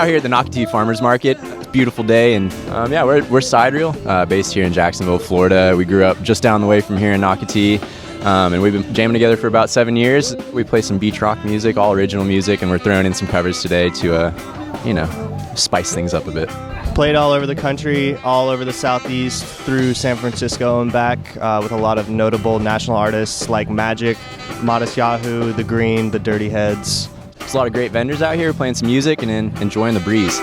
out here at the Nocatee Farmers Market. It's a beautiful day, and yeah, we're Sidereal, based here in Jacksonville, Florida. We grew up just down the way from here in Nocatee, and we've been jamming together for about 7 years. We play some beach rock music, all original music, and we're throwing in some covers today to, spice things up a bit. Played all over the country, all over the Southeast, through San Francisco and back, with a lot of notable national artists like Magic, Modest Yahoo, The Green, The Dirty Heads. There's a lot of great vendors out here playing some music and enjoying the breeze.